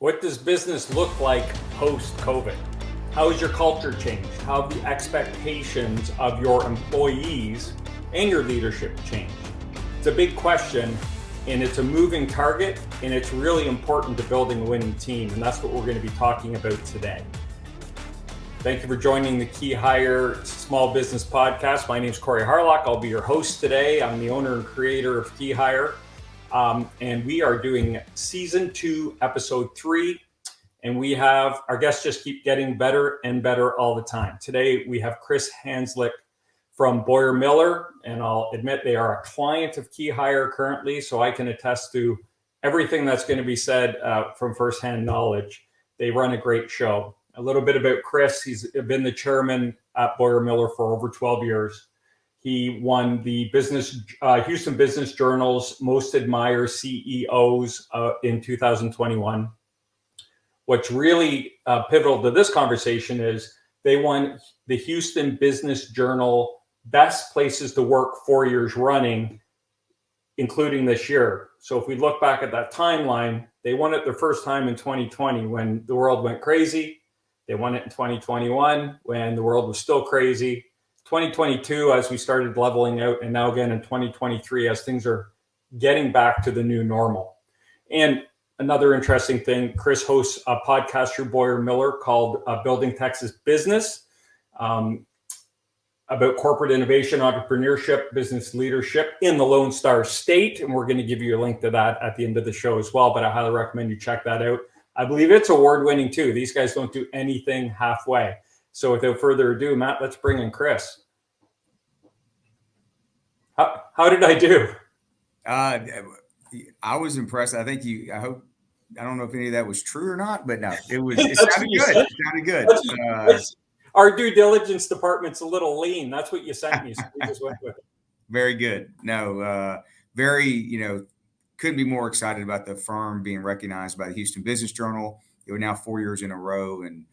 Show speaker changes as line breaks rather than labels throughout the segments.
What does business look like post-COVID? How has your culture changed? How have the expectations of your employees and your leadership changed? It's a big question, and it's a moving target, and it's really important to building a winning team, and that's what we're going to be talking about today. Thank you for joining the KeyHire Small Business Podcast. My name is Corey Harlock. I'll be your host today. I'm the owner and creator of KeyHire. And we are doing season 2, episode 3. And we have our guests just keep getting better and better all the time. Today, we have Chris Hanslik from BoyarMiller. And I'll admit they are a client of KeyHire currently, so I can attest to everything that's going to be said from firsthand knowledge. They run a great show. A little bit about Chris. He's been the chairman at BoyarMiller for over 12 years. He won the Houston Business Journal's Most Admired CEOs in 2021. What's really pivotal to this conversation is they won the Houston Business Journal Best Places to Work 4 years running, including this year. So if we look back at that timeline, they won it the first time in 2020 when the world went crazy. They won it in 2021 when the world was still crazy. 2022 as we started leveling out, and now again in 2023 as things are getting back to the new normal. And another interesting thing, Chris hosts a podcast through BoyarMiller called Building Texas Business about corporate innovation, entrepreneurship, business leadership in the Lone Star State. And we're going to give you a link to that at the end of the show as well, but I highly recommend you check that out. I believe it's award-winning too. These guys don't do anything halfway. So without further ado, Matt, let's bring in Chris. How did I do?
I was impressed. I don't know if any of that was true or not, but no, it sounded good. It sounded good.
Our due diligence department's a little lean. That's what you sent me. So we just went with it.
Very good. No, couldn't be more excited about the firm being recognized by the Houston Business Journal. It was now 4 years in a row, and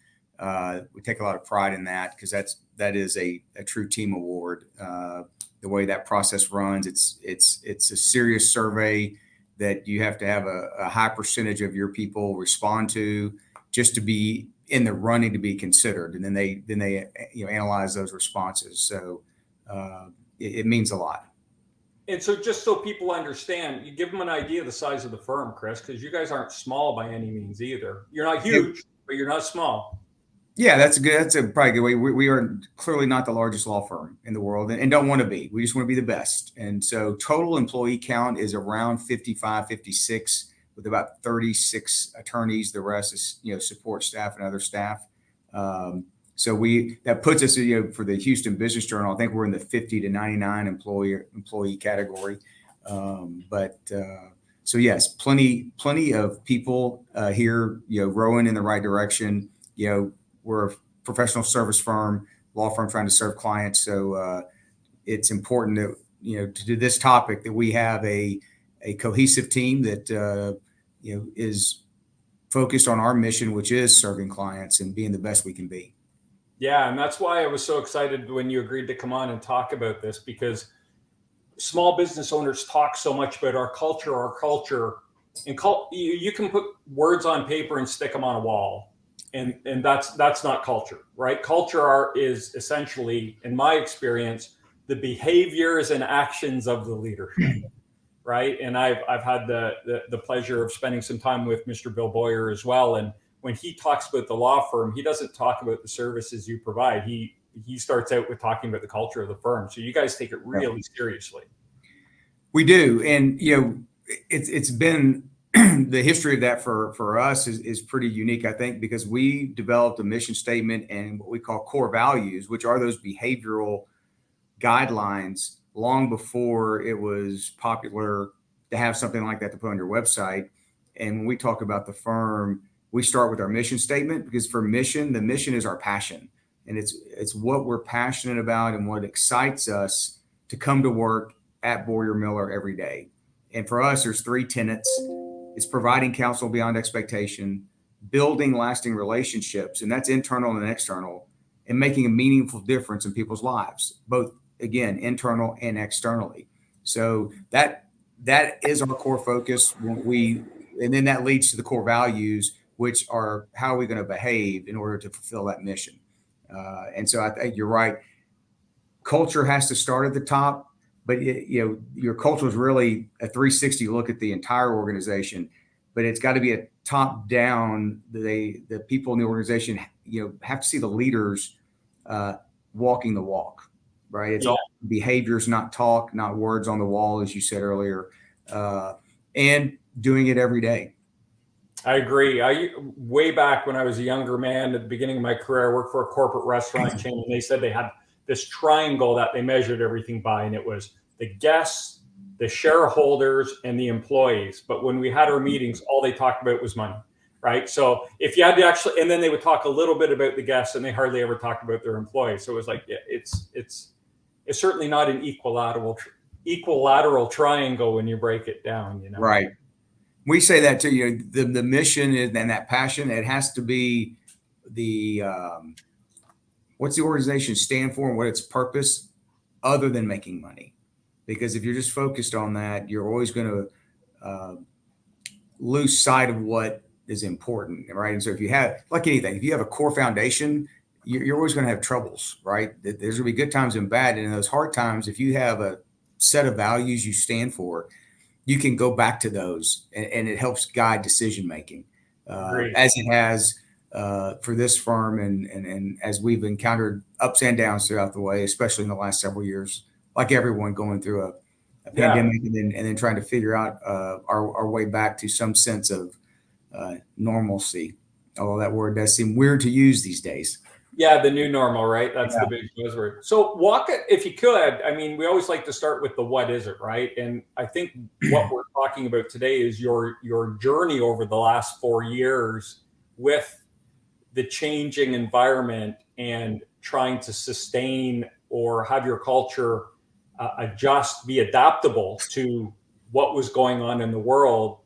we take a lot of pride in that because that is a true team award. The way that process runs, it's a serious survey that you have to have a high percentage of your people respond to just to be in the running to be considered, and then they analyze those responses. So it means a lot.
And so just so people understand, you give them an idea of the size of the firm, Chris, because you guys aren't small by any means either. You're not huge, but you're not small.
Yeah, that's probably a good way. We are clearly not the largest law firm in the world and don't want to be. We just want to be the best. And so total employee count is around 55, 56 with about 36 attorneys. The rest is, support staff and other staff. So that puts us, for the Houston Business Journal, I think we're in the 50 to 99 employee category. So yes, plenty of people here, rowing in the right direction. We're a professional service firm, law firm trying to serve clients. So it's important that, to do this topic, that we have a cohesive team that, is focused on our mission, which is serving clients and being the best we can be.
Yeah. And that's why I was so excited when you agreed to come on and talk about this, because small business owners talk so much about our culture, and you can put words on paper and stick them on a wall. And that's not culture, right? Culture is essentially, in my experience, the behaviors and actions of the leadership, right? And I've had the pleasure of spending some time with Mr. Bill Boyer as well. And when he talks about the law firm, he doesn't talk about the services you provide. He starts out with talking about the culture of the firm. So you guys take it really seriously.
We do, and it's been. The history of that for us is pretty unique, I think, because we developed a mission statement and what we call core values, which are those behavioral guidelines long before it was popular to have something like that to put on your website. And when we talk about the firm, we start with our mission statement, because the mission is our passion. And it's what we're passionate about and what excites us to come to work at BoyarMiller every day. And for us, there's 3 tenets. It's providing counsel beyond expectation, building lasting relationships, and that's internal and external, and making a meaningful difference in people's lives, both, again, internal and externally. So that is our core focus. And then that leads to the core values, which are how are we going to behave in order to fulfill that mission. And so I think you're right. Culture has to start at the top, but your culture is really a 360 look at the entire organization, but it's got to be a top down. The people in the organization, have to see the leaders walking the walk, right? It's all behaviors, not talk, not words on the wall, as you said earlier, and doing it every day.
I agree. Way back when I was a younger man, at the beginning of my career, I worked for a corporate restaurant chain, and they said they had this triangle that they measured everything by, and it was the guests, the shareholders, and the employees. But when we had our meetings, all they talked about was money, right? So if you had to actually, and then they would talk a little bit about the guests, and they hardly ever talked about their employees. So it was like, it's certainly not an equilateral triangle when you break it down,
Right. We say that too. The mission and that passion. It has to be the what's the organization stand for and what its purpose, other than making money. Because if you're just focused on that, you're always going to lose sight of what is important, right? And so if you have, like anything, if you have a core foundation, you're always going to have troubles, right? There's going to be good times and bad, and in those hard times, if you have a set of values you stand for, you can go back to those, and it helps guide decision making, as it has for this firm, and as we've encountered ups and downs throughout the way, especially in the last several years, like everyone going through a pandemic, and then trying to figure out our way back to some sense of normalcy. Although that word does seem weird to use these days.
Yeah, the new normal, right? That's the big buzzword. So walk it, if you could. I mean, we always like to start with the what is it, right? And I think what we're talking about today is your journey over the last 4 years with the changing environment and trying to sustain or have your culture adjust, be adaptable to what was going on in the world,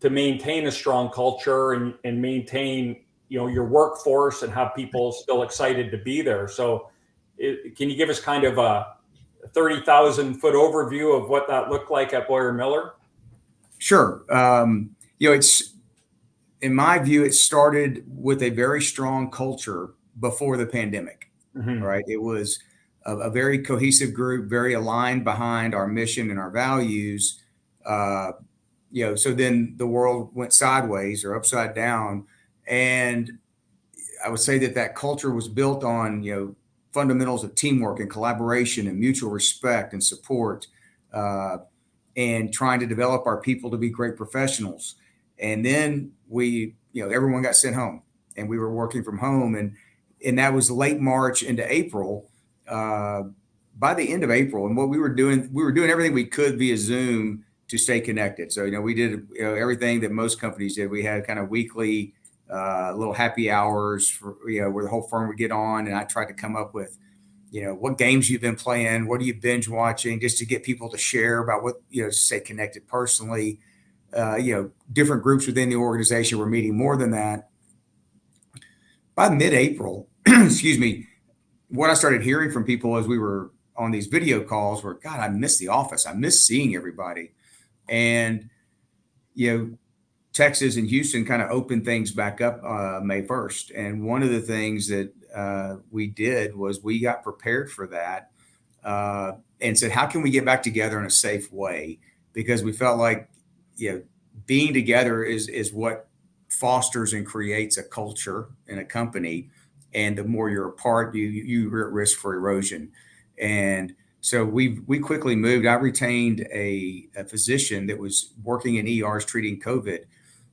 to maintain a strong culture and maintain your workforce and have people still excited to be there. So can you give us kind of a 30,000 foot overview of what that looked like at BoyarMiller?
Sure. It's, in my view, it started with a very strong culture before the pandemic, right? It was a very cohesive group, very aligned behind our mission and our values. So then the world went sideways or upside down. And I would say that culture was built on, fundamentals of teamwork and collaboration and mutual respect and support, and trying to develop our people to be great professionals. And then everyone got sent home, and we were working from home, and that was late March into April. By the end of April, and what we were doing everything we could via Zoom to stay connected. So, we did everything that most companies did. We had kind of weekly little happy hours for, where the whole firm would get on. And I tried to come up with, what games you've been playing, what are you binge watching, just to get people to share about what, stay connected personally. Different groups within the organization were meeting more than that. By mid-April, excuse me, what I started hearing from people as we were on these video calls were, God, I miss the office. I miss seeing everybody. And, Texas and Houston kind of opened things back up May 1st. And one of the things that we did was we got prepared for that and said, how can we get back together in a safe way? Because we felt like, being together is what fosters and creates a culture in a company. And the more you're apart, you're at risk for erosion. And so we quickly moved. I retained a physician that was working in ERs treating COVID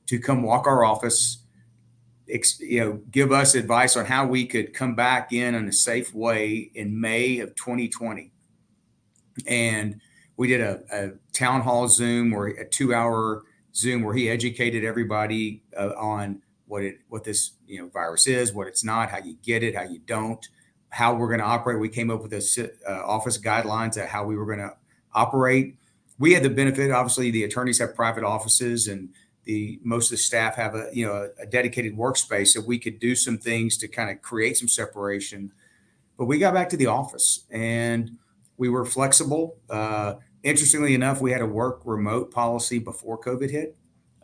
to come walk our office, give us advice on how we could come back in a safe way in May of 2020. And we did a town hall Zoom, or a 2-hour Zoom, where he educated everybody on what this virus is, what it's not, how you get it, how you don't, how we're going to operate. We came up with office guidelines of how we were going to operate. We had the benefit, obviously, the attorneys have private offices, and most of the staff have a dedicated workspace, so we could do some things to kind of create some separation. But we got back to the office, and we were flexible. Interestingly enough, we had a work remote policy before COVID hit.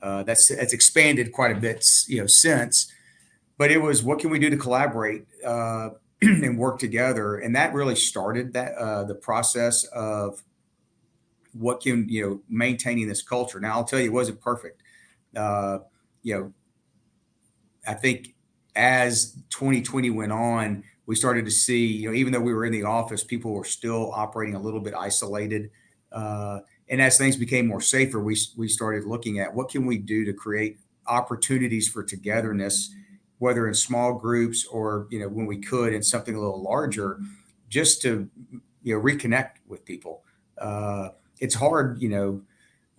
That's expanded quite a bit, since. But it was, what can we do to collaborate and work together? And that really started the process of what can, maintaining this culture. Now, I'll tell you, it wasn't perfect. I think as 2020 went on, we started to see, even though we were in the office, people were still operating a little bit isolated. And as things became more safer, we started looking at what can we do to create opportunities for togetherness, whether in small groups or, when we could in something a little larger, just to, reconnect with people. It's hard,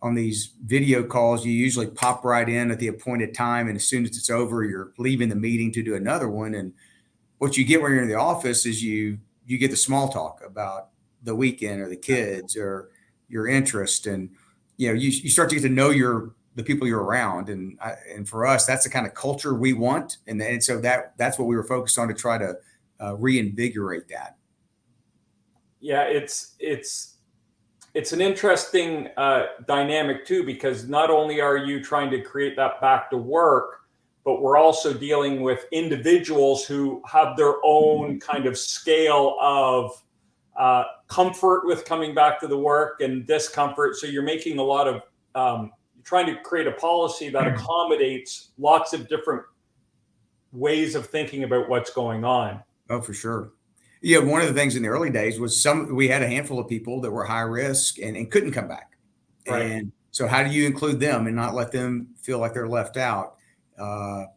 on these video calls, you usually pop right in at the appointed time. And as soon as it's over, you're leaving the meeting to do another one. And what you get when you're in the office is you get the small talk about the weekend or the kids or your interest. And, you start to get to know the people you're around. And for us, that's the kind of culture we want. And so that's what we were focused on to try to reinvigorate that.
Yeah, it's an interesting dynamic too, because not only are you trying to create that back to work, but we're also dealing with individuals who have their own kind of scale of comfort with coming back to the work and discomfort. So you're making a lot of, trying to create a policy that accommodates lots of different ways of thinking about what's going on.
Oh, for sure. Yeah, one of the things in the early days was we had a handful of people that were high risk and couldn't come back. Right. And so how do you include them and not let them feel like they're left out? The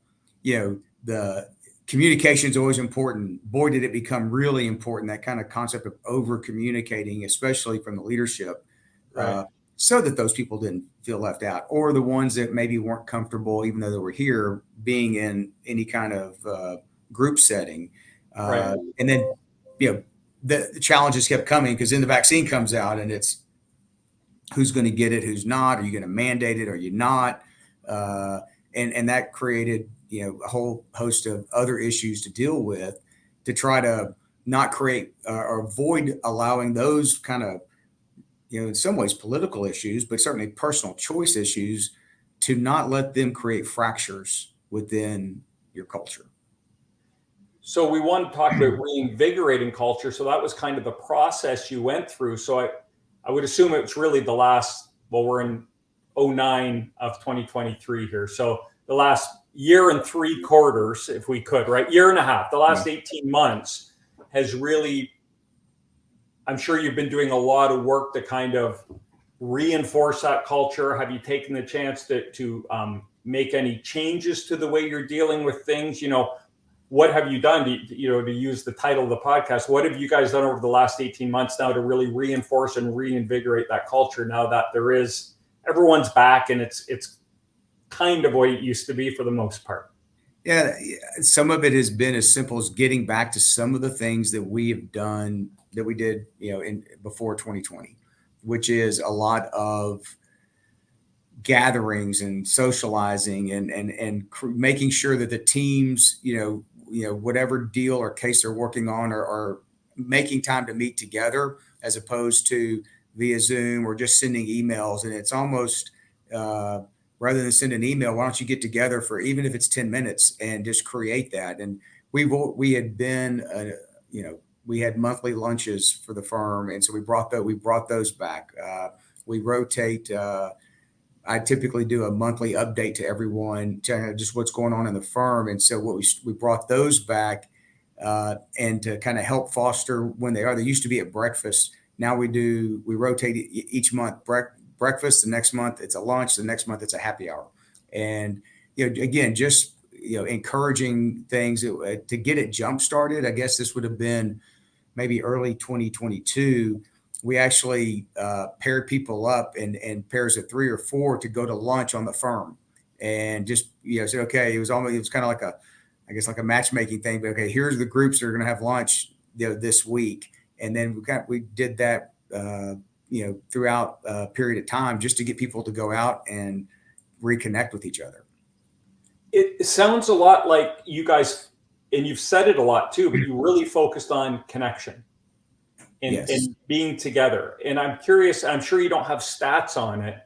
communication is always important. Boy, did it become really important, that kind of concept of over communicating, especially from the leadership, right. So that those people didn't feel left out, or the ones that maybe weren't comfortable, even though they were here, being in any kind of group setting. Right. And then, the challenges kept coming because then the vaccine comes out and it's who's going to get it, who's not. Are you going to mandate it? Are you not? And that created, a whole host of other issues to deal with to try to not create or avoid allowing those kind of, in some ways political issues, but certainly personal choice issues, to not let them create fractures within your culture.
So we want to talk about reinvigorating culture. So that was kind of the process you went through. So I would assume it's really the last, we're in 09 of 2023 here. So the last year and 3 quarters, if we could, right? Year and a half, the last 18 months has really, I'm sure you've been doing a lot of work to kind of reinforce that culture. Have you taken the chance to make any changes to the way you're dealing with things? What have you done to use the title of the podcast? What have you guys done over the last 18 months now to really reinforce and reinvigorate that culture now that everyone's back and it's kind of what it used to be for the most part?
Yeah, some of it has been as simple as getting back to some of the things that we have done that we did, before 2020, which is a lot of gatherings and socializing and making sure that the teams, whatever deal or case they're working on are making time to meet together, as opposed to via Zoom or just sending emails. And it's almost rather than send an email, why don't you get together for, even if it's 10 minutes, and just create that. And we had monthly lunches for the firm, and so we brought those back. We rotate. I typically do a monthly update to everyone, just what's going on in the firm. And so we brought those back and to kind of help foster when they used to be at breakfast. Now we rotate each month, breakfast. The next month it's a lunch. The next month it's a happy hour. And, again, just, encouraging things to get it jump started. I guess this would have been maybe early 2022. We actually paired people up in pairs of 3 or 4 to go to lunch on the firm, and just said, okay, it was kind of like a matchmaking thing. But okay, here's the groups that are going to have lunch this week, and then we did that throughout a period of time just to get people to go out and reconnect with each other.
It sounds a lot like you guys, and you've said it a lot too, but you really focused on connection. And being together. And I'm curious, I'm sure you don't have stats on it,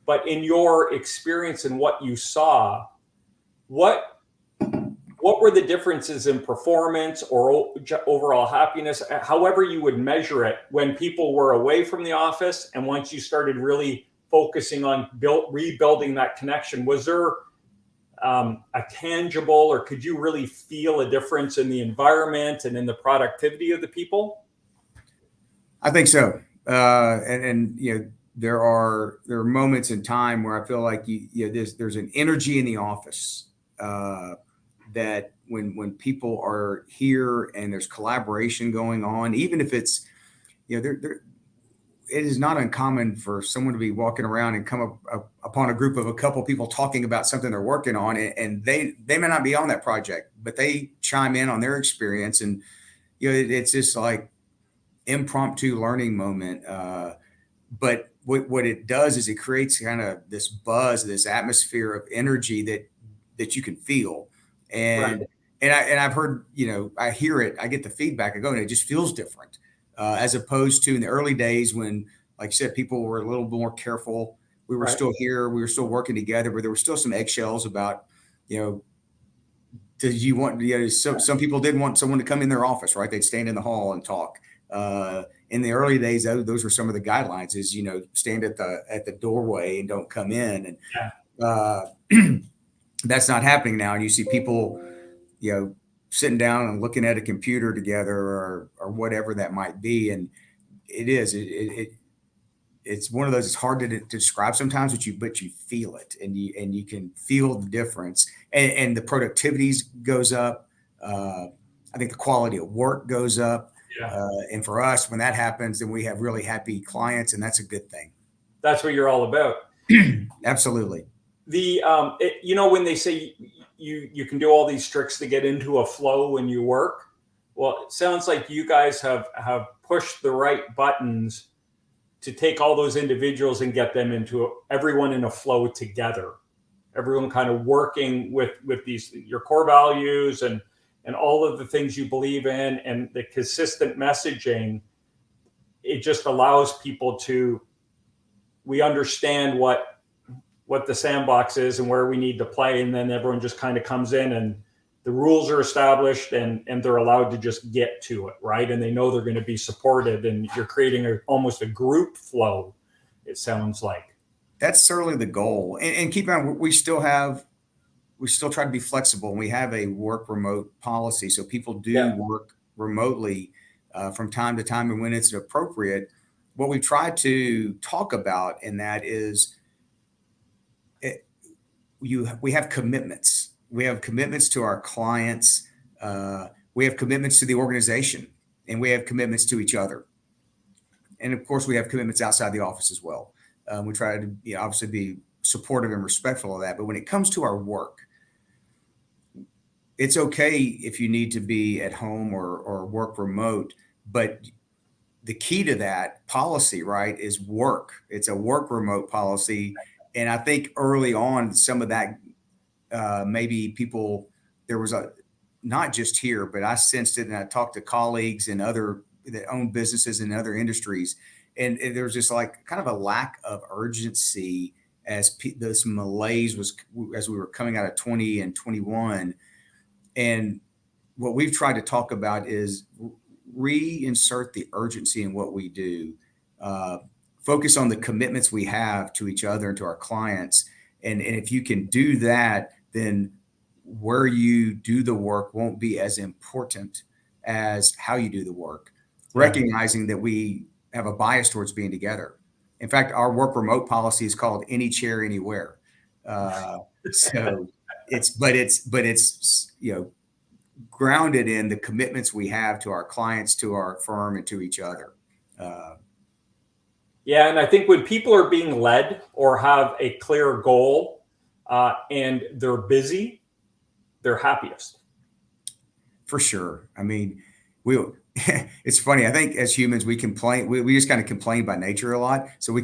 but in your experience and what you saw, what were the differences in performance or overall happiness, however you would measure it, when people were away from the office and once you started really focusing on rebuilding that connection? Was there a tangible, or could you really feel a difference in the environment and in the productivity of the people?
I think so. And there are moments in time where I feel like there's an energy in the office that when people are here and there's collaboration going on, even if it's it is not uncommon for someone to be walking around and come upon a group of a couple people talking about something they're working on, and they may not be on that project, but they chime in on their experience, and it's just like impromptu learning moment. But what it does is it creates kind of this buzz, this atmosphere of energy that you can feel. And
Right.
and I've heard, I hear it, I get the feedback, I go, and it just feels different. As opposed to in the early days when, like I said, people were a little more careful. We were
Right.
still here, we were still working together, but there were still some eggshells about, did you want, some people didn't want someone to come in their office, right? They'd stand in the hall and talk. In the early days, those were some of the guidelines: is stand at the doorway and don't come in. And
Yeah.
that's not happening now. And you see people, sitting down and looking at a computer together, or whatever that might be. And it's one of those. It's hard to describe sometimes, but you feel it, and you can feel the difference, and the productivity goes up. I think the quality of work goes up.
Yeah.
And for us, when that happens, then we have really happy clients, and that's a good thing.
That's what you're all about.
Absolutely.
When they say you can do all these tricks to get into a flow when you work, well, it sounds like you guys have pushed the right buttons to take all those individuals and get them into everyone in a flow together. Everyone kind of working with your core values and all of the things you believe in, and the consistent messaging. It just allows people we understand what the sandbox is and where we need to play. And then everyone just kind of comes in and the rules are established, and they're allowed to just get to it. Right. And they know they're going to be supported, and you're creating almost a group flow. It sounds like
that's certainly the goal. And keep in mind, we still try to be flexible, and we have a work remote policy. So people do work remotely from time to time, and when it's appropriate. What we try to talk about in that is we have commitments. We have commitments to our clients. We have commitments to the organization, and we have commitments to each other. And of course, we have commitments outside the office as well. We try to obviously be supportive and respectful of that. But when it comes to our work, it's okay if you need to be at home or work remote, but the key to that policy, right, is work. It's a work remote policy. And I think early on, some of that, maybe there was not just here, but I sensed it, and I talked to colleagues and other that own businesses in other industries. And there's just like kind of a lack of urgency as this malaise as we were coming out of 20 and 21. And what we've tried to talk about is reinsert the urgency in what we do, focus on the commitments we have to each other and to our clients. And if you can do that, then where you do the work won't be as important as how you do the work, recognizing that we have a bias towards being together. In fact, our work remote policy is called any chair, anywhere. So it's grounded in the commitments we have to our clients, to our firm, and to each other.
And I think when people are being led or have a clear goal and they're busy, they're happiest.
For sure. I mean, it's funny. I think as humans, we complain. We just kind of complain by nature a lot. So we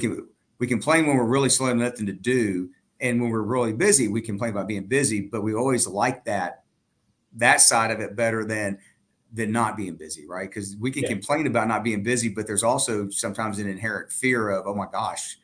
complain when we're really slow and nothing to do. And when we're really busy, we complain about being busy, but we always like that side of it better than not being busy, right? Because we can complain about not being busy, but there's also sometimes an inherent fear of, oh my gosh,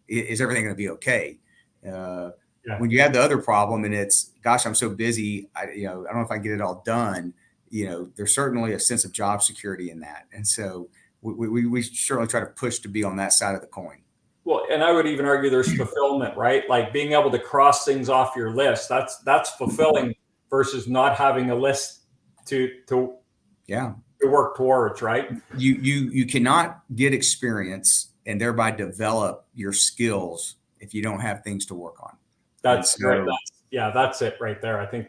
is everything going to be okay?
Yeah.
When you have the other problem and it's, gosh, I'm so busy, I don't know if I can get it all done. There's certainly a sense of job security in that. And so we certainly try to push to be on that side of the coin.
Well, and I would even argue there's fulfillment, right? Like being able to cross things off your list. That's fulfilling versus not having a list to work towards, right?
You cannot get experience and thereby develop your skills if you don't have things to work on.
That's right. That's it right there. I think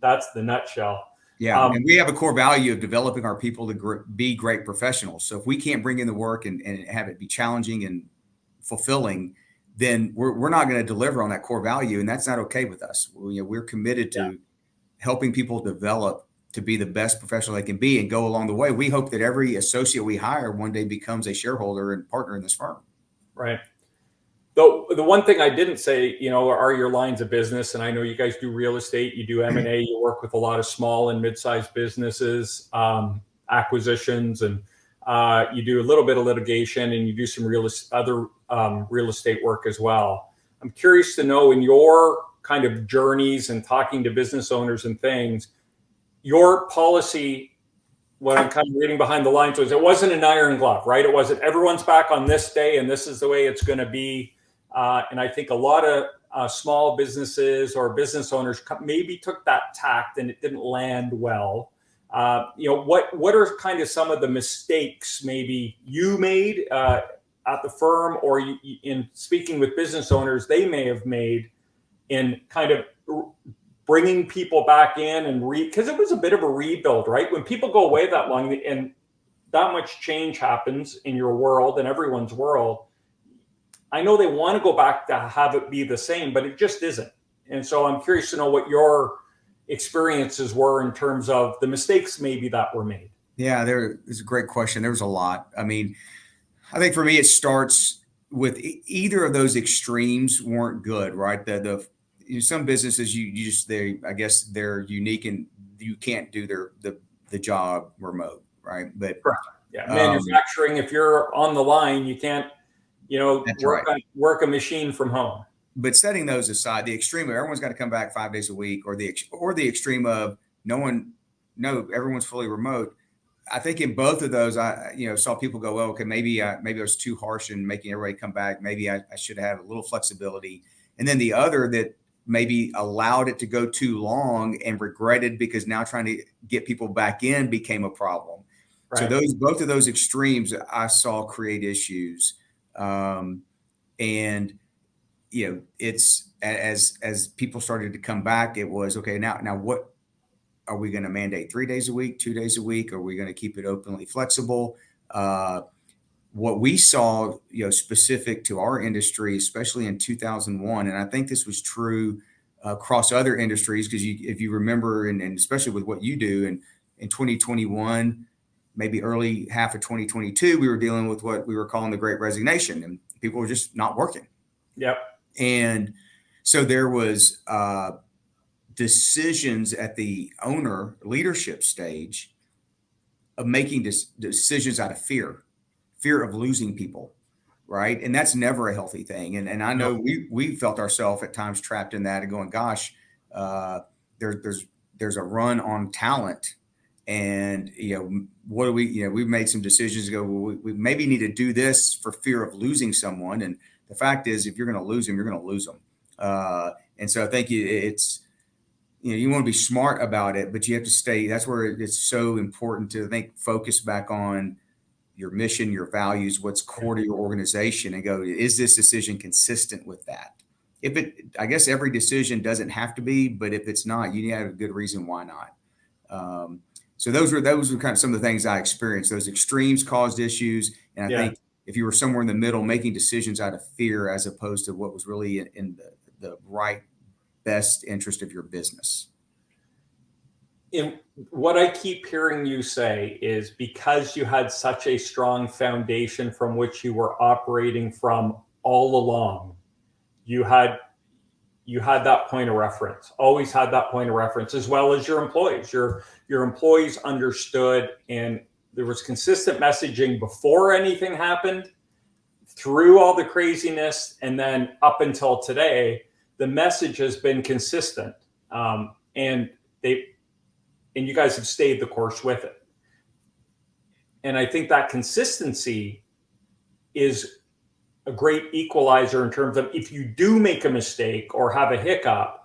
that's the nutshell.
Yeah. And we have a core value of developing our people to be great professionals. So if we can't bring in the work and have it be challenging and fulfilling, then we're not going to deliver on that core value. And that's not okay with us. We're committed to helping people develop to be the best professional they can be and go along the way. We hope that every associate we hire one day becomes a shareholder and partner in this firm.
Right. Though the one thing I didn't say, are your lines of business. And I know you guys do real estate, you do M&A, you work with a lot of small and mid-sized businesses, acquisitions, and you do a little bit of litigation, and you do some other real estate work as well. I'm curious to know, in your kind of journeys and talking to business owners and things, your policy, what I'm kind of reading behind the lines, was it wasn't an iron glove, right? It wasn't everyone's back on this day and this is the way it's going to be. And I think a lot of small businesses or business owners maybe took that tact and it didn't land well. What are kind of some of the mistakes maybe you made at the firm, or in speaking with business owners, they may have made in kind of bringing people back in and because it was a bit of a rebuild, right? When people go away that long and that much change happens in your world and everyone's world, I know they want to go back to have it be the same, but it just isn't. And so I'm curious to know what your experiences were in terms of the mistakes maybe that were made. Yeah,
it's a great question. There was a lot. I mean, I think for me, it starts with either of those extremes weren't good, right? Some businesses I guess they're unique and you can't do the job remote, right? But
manufacturing, if you're on the line, you can't, work a machine from home.
But setting those aside, the extreme of everyone's got to come back 5 days a week, or the extreme of everyone's fully remote. I think in both of those, I saw people go, well, okay, maybe I was too harsh in making everybody come back. Maybe I should have a little flexibility. And then the other that maybe allowed it to go too long and regretted because now trying to get people back in became a problem. Right. So both of those extremes I saw create issues. It's as people started to come back, it was okay. Now what are we going to mandate? 3 days a week, 2 days a week? Are we going to keep it openly flexible? What we saw, specific to our industry, especially in 2001, and I think this was true across other industries, because if you remember, and especially with what you do, and in 2021, maybe early half of 2022, we were dealing with what we were calling the Great Resignation, and people were just not working.
Yep.
And so there was decisions at the owner leadership stage of making decisions out of fear of losing people, right? And that's never a healthy thing. And I know we felt ourselves at times trapped in that and going, gosh, there's a run on talent. And, what do we've made some decisions to go, well, we maybe need to do this for fear of losing someone. And the fact is, if you're going to lose them, you're going to lose them. And so I think it's, you want to be smart about it, but you have to stay. That's where it's so important to focus back on your mission, your values, what's core to your organization, and go, is this decision consistent with that? I guess every decision doesn't have to be, but if it's not, you need to have a good reason why not. So those were kind of some of the things I experienced. Those extremes caused issues. And I think if you were somewhere in the middle, making decisions out of fear, as opposed to what was really in the right, best interest of your business.
And what I keep hearing you say is, because you had such a strong foundation from which you were operating from all along, you had that point of reference, always had that point of reference, as well as your employees. Your employees understood, and there was consistent messaging before anything happened, through all the craziness and then up until today, the message has been consistent, and you guys have stayed the course with it. And I think that consistency is a great equalizer in terms of if you do make a mistake or have a hiccup,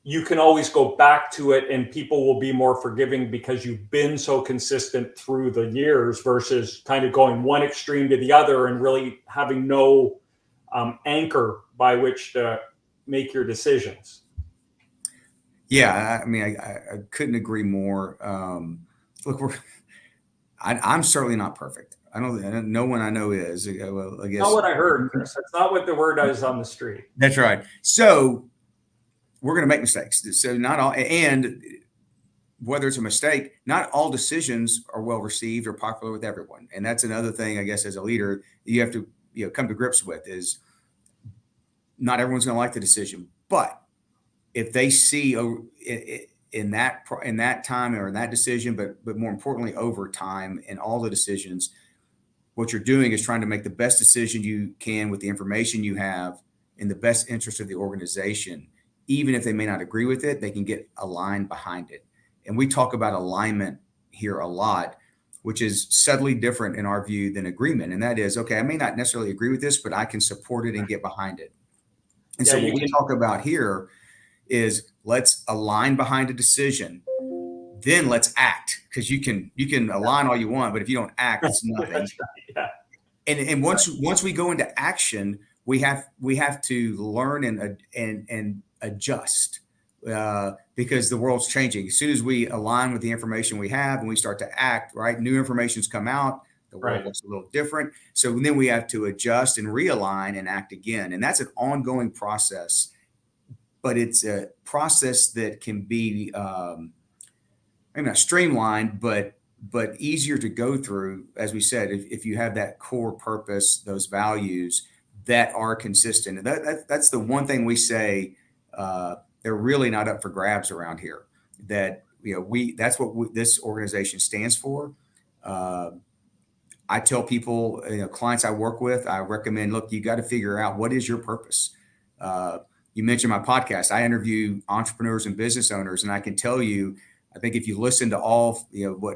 you can always go back to it and people will be more forgiving because you've been so consistent through the years versus kind of going one extreme to the other and really having no anchor by which to make your decisions.
Yeah, I mean, I couldn't agree more. Look, I'm certainly not perfect. No one I know is. Well, I guess
Not what I heard, Chris. That's not what the word is on the street.
That's right. So we're going to make mistakes. So not all, and whether it's a mistake, not all decisions are well received or popular with everyone. And that's another thing, I guess, as a leader, you have to come to grips with is not everyone's going to like the decision, but if they see in that time or in that decision, but more importantly over time in all the decisions, what you're doing is trying to make the best decision you can with the information you have in the best interest of the organization. Even if they may not agree with it, they can get aligned behind it. And we talk about alignment here a lot, which is subtly different in our view than agreement. And that is, okay, I may not necessarily agree with this, but I can support it and get behind it. And so what we talk about here is let's align behind a decision, then let's act, because you can align all you want, but if you don't act, it's nothing.
Yeah.
And once we go into action, we have to learn and adjust because the world's changing. As soon as we align with the information we have and we start to act, right, new information's come out, the world looks a little different. So then we have to adjust and realign and act again. And that's an ongoing process, but it's a process that can be maybe not streamlined, but easier to go through. As we said, if you have that core purpose, those values that are consistent. And that's the one thing we say, they're really not up for grabs around here. That that's what this organization stands for. I tell people, clients I work with, I recommend, look, you got to figure out what is your purpose. You mentioned my podcast. I interview entrepreneurs and business owners, and I can tell you, I think if you listen to all,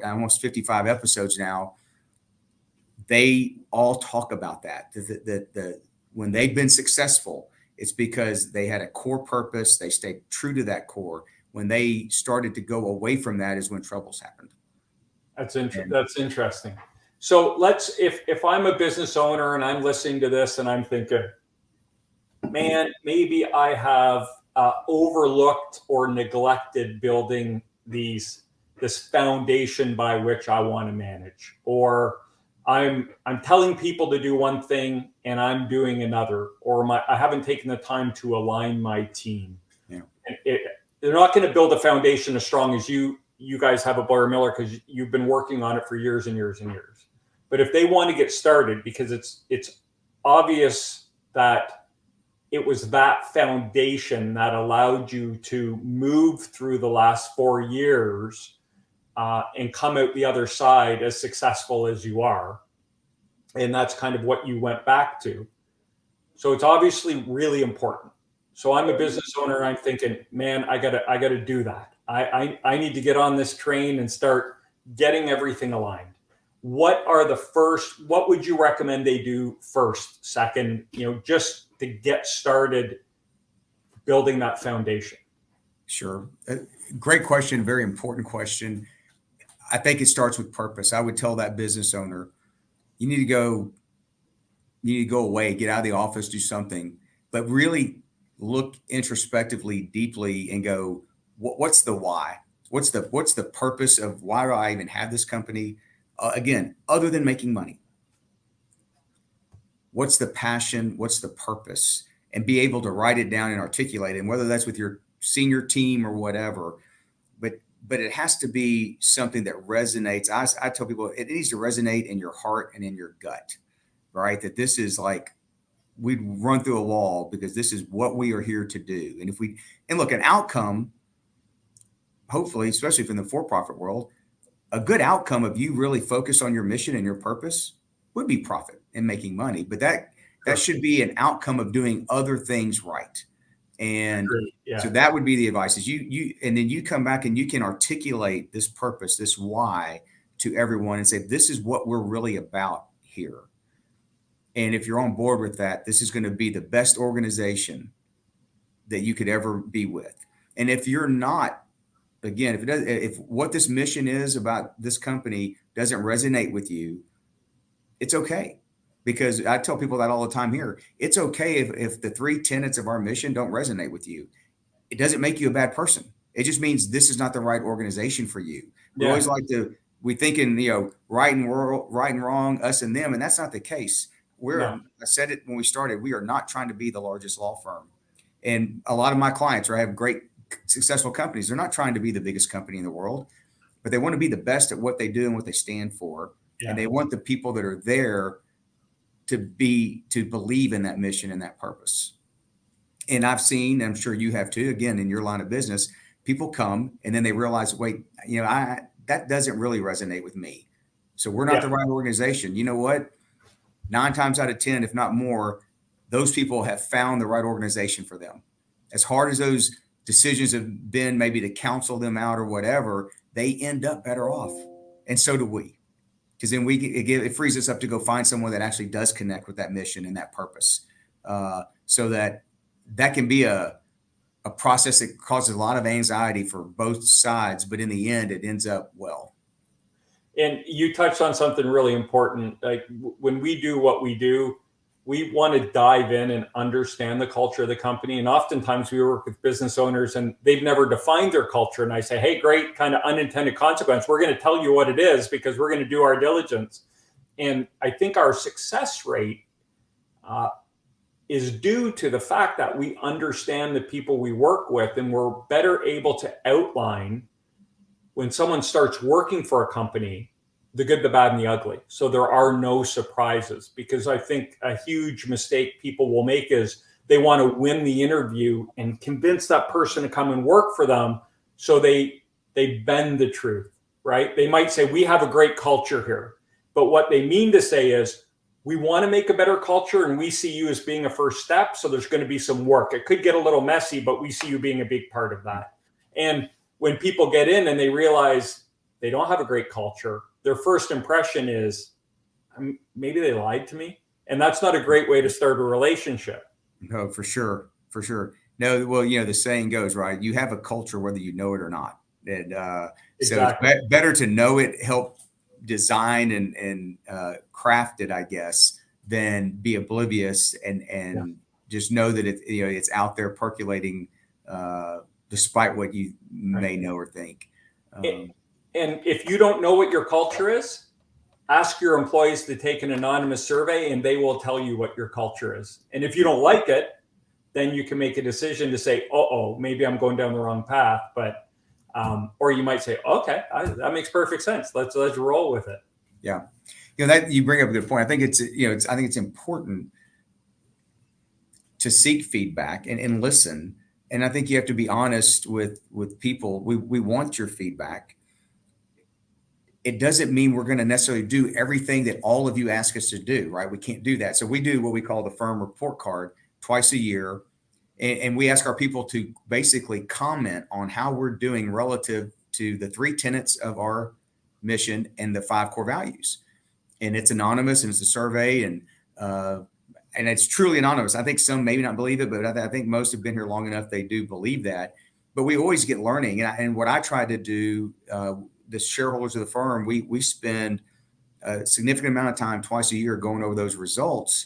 almost 55 episodes now, they all talk about that. When they've been successful, it's because they had a core purpose. They stayed true to that core. When they started to go away from that is when troubles happened.
That's interesting. So if I'm a business owner and I'm listening to this and I'm thinking, man, maybe I have overlooked or neglected building this foundation by which I want to manage, or I'm telling people to do one thing and I'm doing another, or I haven't taken the time to align my team.
Yeah.
They're not going to build a foundation as strong as you guys have at BoyarMiller because you've been working on it for years and years and years. But if they want to get started, because it's obvious that it was that foundation that allowed you to move through the last 4 years and come out the other side as successful as you are. And that's kind of what you went back to. So it's obviously really important. So I'm a business owner and I'm thinking, man, I gotta do that. I need to get on this train and start getting everything aligned. What would you recommend they do first, second, just to get started building that foundation?
Sure. Great question. Very important question. I think it starts with purpose. I would tell that business owner, you need to go away, get out of the office, do something, but really look introspectively, deeply, and go, what's the why? What's the purpose of why do I even have this company? Again, other than making money, what's the passion? What's the purpose? And be able to write it down and articulate it, and whether that's with your senior team or whatever, but it has to be something that resonates. I tell people it needs to resonate in your heart and in your gut, right? That this is like, we'd run through a wall because this is what we are here to do. And look, an outcome, hopefully, especially from the for-profit world, a good outcome of you really focus on your mission and your purpose would be profit and making money, but that should be an outcome of doing other things right. And so that would be the advice is and then you come back and you can articulate this purpose, this why to everyone and say, this is what we're really about here. And if you're on board with that, this is going to be the best organization that you could ever be with. And if you're not, again, if what this mission is about this company doesn't resonate with you, it's okay. Because I tell people that all the time here. It's okay if the 3 tenets of our mission don't resonate with you. It doesn't make you a bad person. It just means this is not the right organization for you. We always like to, we thinking, right and wrong, us and them, and that's not the case. I said it when we started, we are not trying to be the largest law firm. And a lot of my clients have great, successful companies. They're not trying to be the biggest company in the world, but they want to be the best at what they do and what they stand for. Yeah. And they want the people that are there to believe in that mission and that purpose. And I've seen, I'm sure you have too, again, in your line of business, people come and then they realize, wait, that doesn't really resonate with me. So we're not the right organization. You know what? 9 times out of 10, if not more, those people have found the right organization for them. As hard as those decisions have been, maybe to counsel them out or whatever, they end up better off. And so do we. Because then it frees us up to go find someone that actually does connect with that mission and that purpose. So that can be a process that causes a lot of anxiety for both sides, but in the end, it ends up well.
And you touched on something really important. Like when we do what we do, we want to dive in and understand the culture of the company. And oftentimes we work with business owners and they've never defined their culture. And I say, hey, great, kind of unintended consequence. We're going to tell you what it is because we're going to do our diligence. And I think our success rate is due to the fact that we understand the people we work with, and we're better able to outline when someone starts working for a company, the good, the bad, and the ugly. So there are no surprises, because I think a huge mistake people will make is they want to win the interview and convince that person to come and work for them. So they bend the truth, right? They might say, we have a great culture here. But what they mean to say is, we want to make a better culture and we see you as being a first step. So there's going to be some work. It could get a little messy, but we see you being a big part of that. And when people get in and they realize they don't have a great culture, their first impression is, maybe they lied to me. And that's not a great way to start a relationship.
No, for sure. For sure. No, well, the saying goes, right? You have a culture whether you know it or not. And exactly. So it's better to know it, help design and craft it, I guess, than be oblivious and just know that it's out there percolating despite what you may know or think.
And if you don't know what your culture is, ask your employees to take an anonymous survey and they will tell you what your culture is. And if you don't like it, then you can make a decision to say, maybe I'm going down the wrong path. But or you might say, okay, that makes perfect sense. Let's roll with it.
Yeah. That you bring up a good point. I think I think it's important to seek feedback and listen. And I think you have to be honest with people. We want your feedback. It doesn't mean we're going to necessarily do everything that all of you ask us to do, right? We can't do that. So we do what we call the firm report card twice a year. And we ask our people to basically comment on how we're doing relative to the 3 tenets of our mission and the 5 core values. And it's anonymous and it's a survey and it's truly anonymous. I think some maybe not believe it, but I think most have been here long enough. They do believe that, but we always get learning. And what I try to do, the shareholders of the firm, we spend a significant amount of time twice a year going over those results.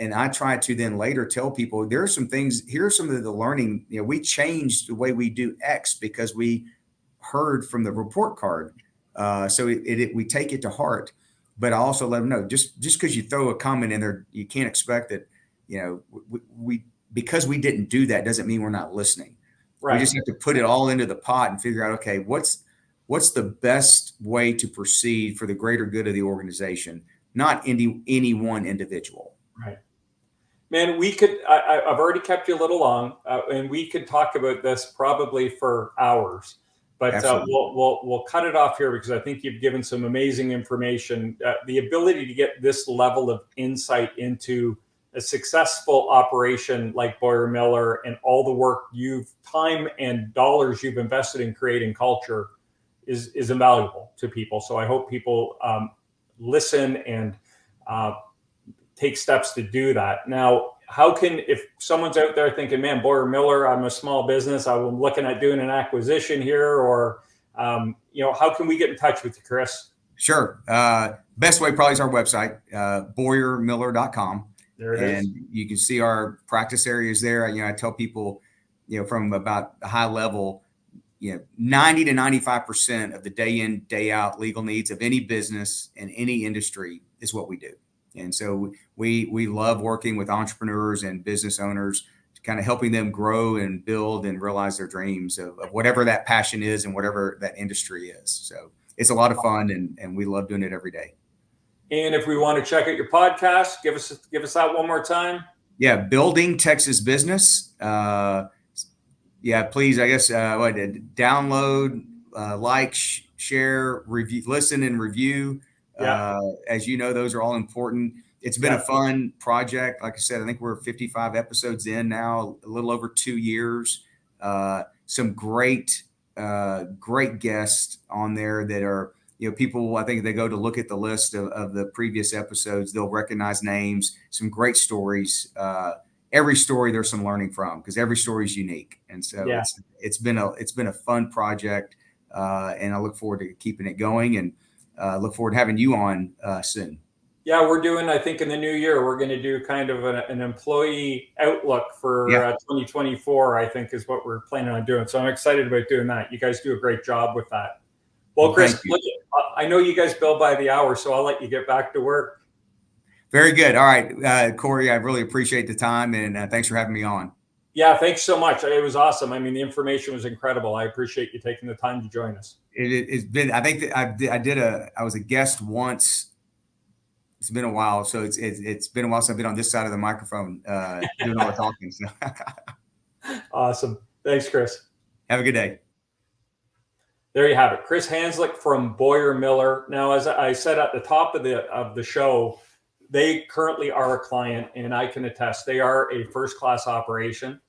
And I try to then later tell people there are some things, here are some of the learning, we changed the way we do X because we heard from the report card. So we take it to heart, but I also let them know just because you throw a comment in there, you can't expect that, because we didn't do that doesn't mean we're not listening. Right. We just have to put it all into the pot and figure out, okay, what's the best way to proceed for the greater good of the organization, not any one individual.
Right. Man, I've already kept you a little long and we could talk about this probably for hours, But
Absolutely.
we'll cut it off here because I think you've given some amazing information. The ability to get this level of insight into a successful operation like BoyarMiller and all the work time and dollars you've invested in creating culture is invaluable to people. So I hope people listen and take steps to do that. Now, if someone's out there thinking, man, BoyarMiller, I'm a small business, I'm looking at doing an acquisition here, or, how can we get in touch with you, Chris?
Sure. Best way probably is our website, BoyarMiller.com.
There it is.
And you can see our practice areas there. I tell people, from about the high level, 90 to 95% of the day in, day out legal needs of any business in any industry is what we do. And so we love working with entrepreneurs and business owners, kind of helping them grow and build and realize their dreams of whatever that passion is and whatever that industry is. So it's a lot of fun, and we love doing it every day.
And if we want to check out your podcast, give us that one more time.
Yeah, Building Texas Business. Please, I guess, download, like, share, review, listen, and review.
Yeah.
As you know, those are all important. It's been a fun project. Like I said, I think we're 55 episodes in now, a little over 2 years. Some great guests on there that are, people, I think they go to look at the list of the previous episodes, they'll recognize names, some great stories. Every story there's some learning from, because every story is unique. And so it's been a fun project. And I look forward to keeping it going, and look forward to having you on soon.
Yeah, we're doing, I think in the new year, we're going to do kind of an employee outlook for 2024, I think is what we're planning on doing. So I'm excited about doing that. You guys do a great job with that. Well, Chris, I know you guys bill by the hour, so I'll let you get back to work.
Very good. All right, Corey, I really appreciate the time, and thanks for having me on.
Yeah, thanks so much. It was awesome. I mean, the information was incredible. I appreciate you taking the time to join us.
It's been, I think that I was a guest once. It's been a while. So it's been a while since I've been on this side of the microphone doing all the talking. So.
Awesome. Thanks, Chris.
Have a good day.
There you have it. Chris Hanslik from BoyarMiller. Now, as I said at the top of the show, they currently are a client, and I can attest they are a first-class operation,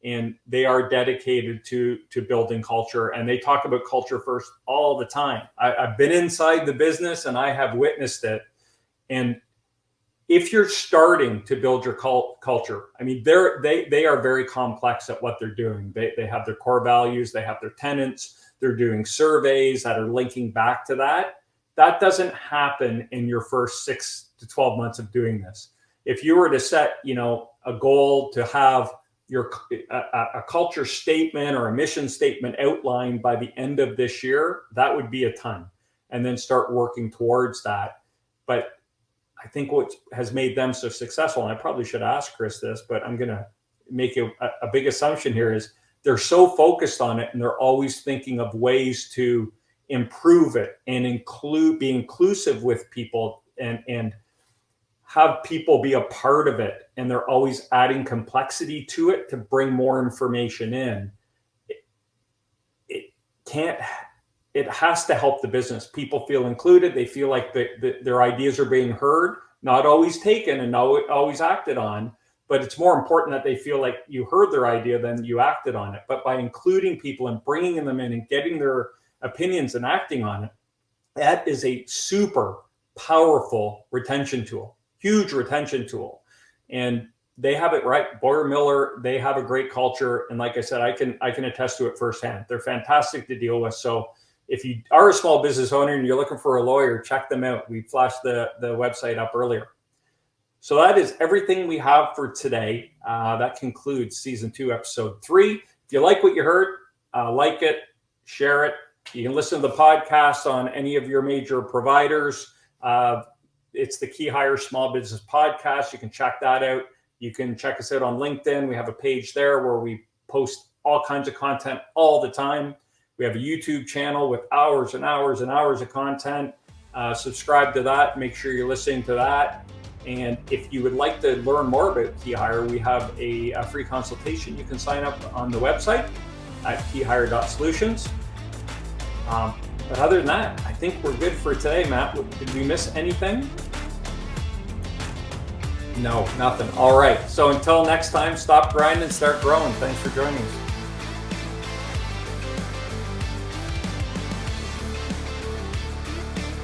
and they are dedicated to building culture. And they talk about culture first all the time. I've been inside the business, and I have witnessed it. And if you're starting to build your culture, I mean, they are very complex at what they're doing. They have their core values, they have their tenets, they're doing surveys that are linking back to that. That doesn't happen in your first 6 to 12 months of doing this. If you were to set, a goal to have a culture statement or a mission statement outlined by the end of this year, that would be a ton, and then start working towards that. But I think what has made them so successful, and I probably should ask Chris this, but I'm going to make a big assumption here, is they're so focused on it, and they're always thinking of ways to improve it and be inclusive with people and have people be a part of it. And they're always adding complexity to it to bring more information in. It has to help the business. People feel included. They feel like their ideas are being heard, not always taken and not always acted on. But it's more important that they feel like you heard their idea than you acted on it. But by including people and bringing them in and getting their opinions and acting on it, that is a super powerful retention tool, huge retention tool. And they have it right. BoyarMiller, they have a great culture. And like I said, I can attest to it firsthand. They're fantastic to deal with. So if you are a small business owner and you're looking for a lawyer, check them out. We flashed the website up earlier. So that is everything we have for today. That concludes season 2, episode 3. If you like what you heard, like it, share it. You can listen to the podcast on any of your major providers. It's the KeyHire Small Business Podcast. You can check that out. You can check us out on LinkedIn. We have a page there where we post all kinds of content all the time. We have a YouTube channel with hours and hours and hours of content. Subscribe to that. Make sure you're listening to that. And if you would like to learn more about KeyHire, we have a free consultation. You can sign up on the website at keyhire.solutions. But other than that, I think we're good for today, Matt. Did we miss anything? No, nothing. All right. So until next time, stop grinding, start growing. Thanks for joining us.